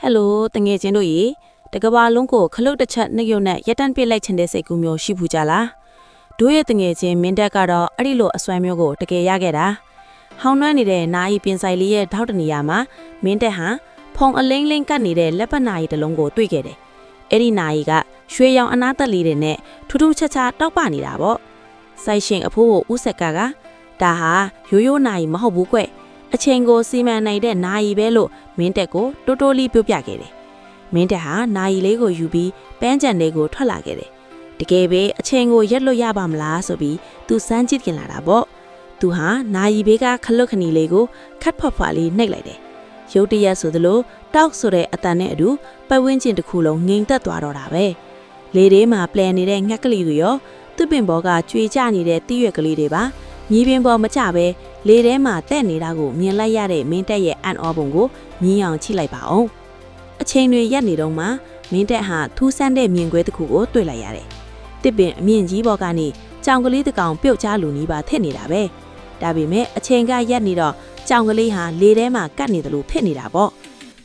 Hello တငယ်ချင်းတို့ရေတကဘာလုံးကိုခလုတ်တစ်ချက်နှုတ်နဲ့ရက်တန့်ပစ်လိုက်ချင်တဲ့စိတ်ကူးမျိုးရှိဘူးကြလားတို့ရဲ့တငယ်ချင်းမင်းတက်ကတော့အဲ့ဒီလိုအစွမ်းမျိုးကိုတကယ်ရခဲ့တာဟောင်းနှွမ်းနေတဲ့နာယီပင်ဆိုင်လေးရဲ့ထောက်တနေရာမှာမင်းတက်ဟာဖုံအလိမ့်လိမ့်ကတ်နေတဲ့လက်ပတ်နာယီတစ်လုံးကိုတွေ့ခဲ့တယ်အဲ့ဒီနာယီကရွှေရောင်အနားသက်လေးတွေနဲ့ထူးထူးခြားခြားတောက်ပနေတာပေါ့ဆိုင်ရှင်အဖိုးကိုဥဆက်ကဒါဟာရိုးရိုးနာယီမဟုတ်ဘူးကွအချိန်ကိုစီမံနိုင်တဲ့နာယီပဲလို့မင်းတက်ကိုတိုးတိုးလေးပြောပြခဲ့တယ်။မင်းတက်ဟာနာယီလေးကိုယူပြီးပန်းကြံလေးကိုထွက်လာခဲ့တယ်။တကယ်ပဲအချိန်ကိုရက်လို့ရပါမလားဆိုပြီးသူစမ်းကြည့်ကြလာတာပေါ့။သူဟာနာယီဘေးကခလုတ်ခဏီလေးကိုခတ်ဖွားဖွားလေးနှိပ်လိုက်တယ်။ရုတ်တရက်ဆိုသလိုတောက်ဆိုတဲ့အတန်နဲ့အတူပတ်ဝန်းကျင်တစ်ခုလုံးငိမ်သက်သွားတော့တာပဲ။လေထဲမှာပလန်နေတဲ့ငှက်ကလေးတွေရောသူ့ပင်ပေါ်ကကြွေကျနေတဲ့တီးရွက်ကလေးတွေပါမြေပြင်ပေါ်မကျပဲလေထဲမှာတက်နေတာကိုမြင်လိုက်ရတဲ့မင်းတက်ရဲ့အန်အောပုံကိုမြင်အောင်ချိလိုက်ပါအောင်အချိန်တွေရက်နေတော့မှမင်းတက်ဟာထူးဆန်းတဲ့မြင်ကွဲတစ်ခုကိုတွေ့လိုက်ရတယ်တစ်ပင်အမြင့်ကြီးပေါ်ကနေကြောင်ကလေးတစ်ကောင်ပြုတ်ချလူနီးပါထက်နေတာပဲဒါပေမဲ့အချိန်ကရက်နေတော့ကြောင်ကလေးဟာလေထဲမှာကတ်နေတယ်လို့ဖြစ်နေတာပေါ့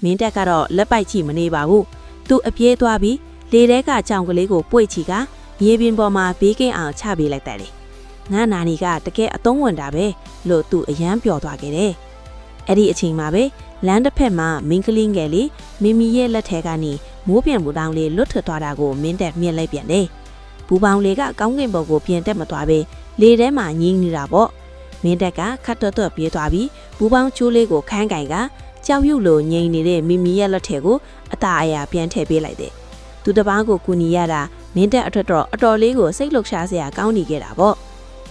မင်းတက်ကတော့လက်ပိုက်ချီမနေပါဘူးသူအပြေးသွားပြီးလေထဲကကြောင်ကလေးကိုပွေ့ချီကမြေပြင်ပေါ်မှာဘေးကင်းအောင်ချပေးလိုက်တယ်ငါနာနီကတကယ်အသုံးဝင်တာပဲလို့သူအယမ်းပျော်သွားခဲ့တယ်။အဲ့ဒီအချိန်မှာပဲလမ်းတစ်ဖက်မှာမင်းကလေးငယ်လေးမိမိရဲ့လက်ထဲကနေမိုးပြန်ဘူတောင်းလေးလွတ်ထွက်သွားတာကိုမင်းတက်မြင်လိုက်ပြန်တယ်။ဘူပေါင်းလေးကကောင်းကင်ဘုံကိုပြန်တက်မသွားပဲလေထဲမှာငြိမ်နေတာပေါ့။မင်းတက်ကခတ်တွတ်ပြေးသွားပြီးဘူပေါင်းချိုးလေးကိုခန်းကင်ကကြောက်ရွံ့လို့ငြိမ်နေတဲ့မိမိရဲ့လက်ထဲကိုအသာအရာပြန်ထည့်ပေးလိုက်တယ်။သူတစ်ပားကိုကူညီရတာမင်းတက်အတွက်တော့အတော်လေးကိုစိတ်လှုပ်ရှားစရာကောင်းနေခဲ့တာပေါ့။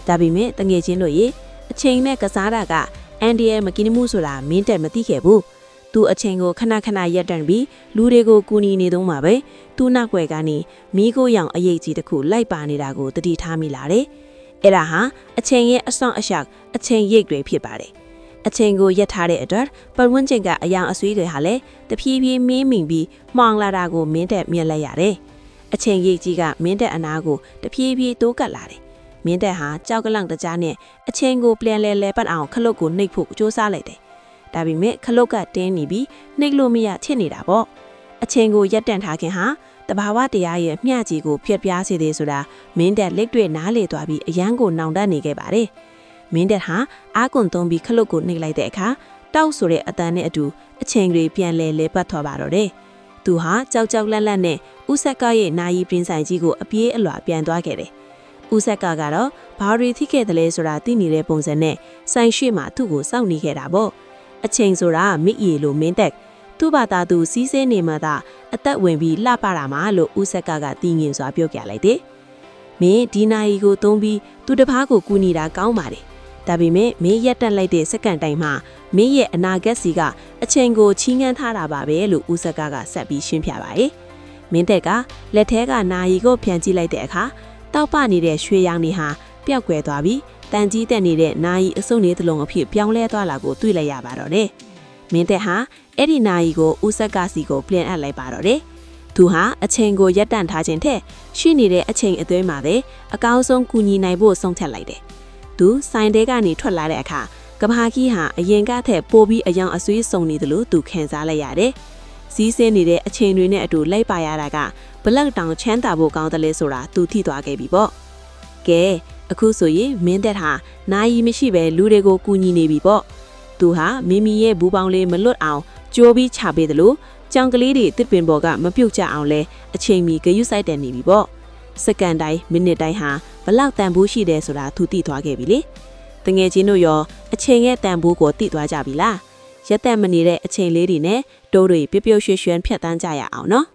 ဒါပေမဲ့တငယ်ချင်းတို့ရေအချိန်နဲ့ကစားတာကအန်ဒီရဲ့မကင်းမှုဆိုတာမင်းတက်မသိခဲ့ဘူး။သူအချိန်ကိုခဏခဏရက်တန့်ပြီးလူတွေကိုကူညီနေသုံးမှာပဲ။သူ့နောက်ွယ်ကနေမိကိုရောင်အရေးကြီးတစ်ခုလိုက်ပါနေတာကိုတတိထားမိလာတယ်။အဲ့ဒါဟာအချိန်ရဲ့အဆောင်အရှောက်အချိန်ရိပ်တွေဖြစ်ပါတယ်။အချိန်ကိုရက်ထားတဲ့အတွက်ပတ်ဝန်းကျင်ကအယောင်အဆွေးတွေဟာလည်းတဖြည်းဖြည်းမင်းမိန်ပြီးမှောင်လာတာကိုမင်းတက်မြင်လိုက်ရတယ်။အချိန်ရိပ်ကြီးကမင်းတက်အနာကိုတဖြည်းဖြည်းတိုးကပ်လာတယ်မင်းတက်ဟာကြောက်ကလန့်တကြားနဲ့အချိန်ကိုပြန်လဲပတ်အောင်ခလုတ်ကိုနှိပ်ဖို့ကြိုးစားလိုက်တယ်။ဒါပေမဲ့ခလုတ်ကတင်းနေပြီးနှိပ်လို့မရဖြစ်နေတာပေါ့။အချိန်ကိုရက်တန့်ထားခြင်းဟာတဘာဝတရားရဲ့မျှကြီးကိုဖျက်ပြားစေတယ်ဆိုတာမင်းတက်လက်တွေ့နားလေသွားပြီးအယမ်းကိုနှောင်တနေခဲ့ပါတယ်။မင်းတက်ဟာအာကွန်သုံးပြီးခလုတ်ကိုနှိပ်လိုက်တဲ့အခါတောက်ဆိုတဲ့အတန်နဲ့အတူအချိန်တွေပြန်လဲပတ်သွားပါတော့တယ်။သူဟာကြောက်လန့်လန့်နဲ့ဥဆက်ကရဲ့နာယီပင်ဆိုင်ကြီးကိုအပြေးအလွှာပြန်သွားခဲ့တယ်။ဦးဆက်ကကတော့ဘာရီထိခဲ့တယ်လဲဆိုတာသိနေတဲ့ပုံစံနဲ့ဆိုင်ရွှေ့မှာသူ့ကိုစောင့်နေခဲ့တာပေါ့အချိန်ဆိုတာမိရီလိုမင်းတက်သူ့ဘာသာသူစီးစင်းနေမှသာအသက်ဝင်ပြီးလှပတာမှလို့ဦးဆက်ကတီးငင်စွာပြောပြလိုက်တယ်မင်းဒီနာယီကိုသုံးပြီးသူတစ်ပားကိုကူညီတာကောင်းပါတယ်ဒါပေမဲ့မင်းရက်တက်လိုက်တဲ့စက္ကန့်တိုင်းမှာမင်းရဲ့အနာဂတ်စီကအချိန်ကိုချီးငှမ်းထားတာပါပဲလို့ဦးဆက်ကဆက်ပြီးရှင်းပြပါတယ်မင်းတက်ကလက်ထဲကနာယီကိုဖြန့်ကြည့်လိုက်တဲ့အခါတောက်ပနေတဲ့ရွှေရောင်တွေဟာပျောက်ကွယ်သွားပြီးတန်ကြီးတက်နေတဲ့နာယီအစုံနေသလုံးအဖြစ်ပြောင်းလဲသွားလာကိုတွေ့လိုက်ရပါတော့တယ်။မင်းတက်ဟာအဲ့ဒီနာယီကိုဦးဆက်ကစီကိုပြန်အပ်လိုက်ပါတော့တယ်။သူဟာအချိန်ကိုရက်တန့်ထားခြင်းထက်ရှိနေတဲ့အချိန်အသွင်းမှာပဲအကောင်းဆုံးကူညီနိုင်ဖို့ဆုံးဖြတ်လိုက်တယ်။သူဆိုင်တဲကနေထွက်လာတဲ့အခါကဘာကြီးဟာအရင်ကထက်ပိုပြီးအယောင်အဆွေးစုံနေတယ်လို့သူခံစားလိုက်ရတယ်။စီးဆင်းနေတဲ့အချိန်တွေနဲ့အတူလိုက်ပါရတာကဘလောက်တောင်ချမ်းသာဖို့ကောင်းတယ်လဲဆိုတာသူသိသွားခဲ့ပြီပေါ့ကဲအခုဆိုရင်မင်းသက်ဟာနာယီမရှိပဲလူတွေကိုကူညီနေပြီပေါ့သူဟာမိမိရဲ့ဘူးပေါင်းလေးမလွတ်အောင်ကြိုးပြီးချပေးတယ်လို့ကြောင်ကလေးတွေတစ်ပင်ပေါ်ကမပြုတ်ကြအောင်လဲအချိန်မီဂယုစိုက်တယ်နေပြီပေါ့စက္ကန့်တိုင်းမိနစ်တိုင်းဟာဘလောက်တန်ဖိုးရှိတယ်ဆိုတာသူသိသွားခဲ့ပြီလေတငယ်ချင်းတို့ရောအချိန်ရဲ့တန်ဖိုးကိုသိသွားကြပြီလားရက်သက်မနေတဲ့အချိန်လေးတွေနဲ့တိုးတွေပြုတ်ပြုတ်ရွှွှွှွဖြတ်တန်းကြရအောင်နော်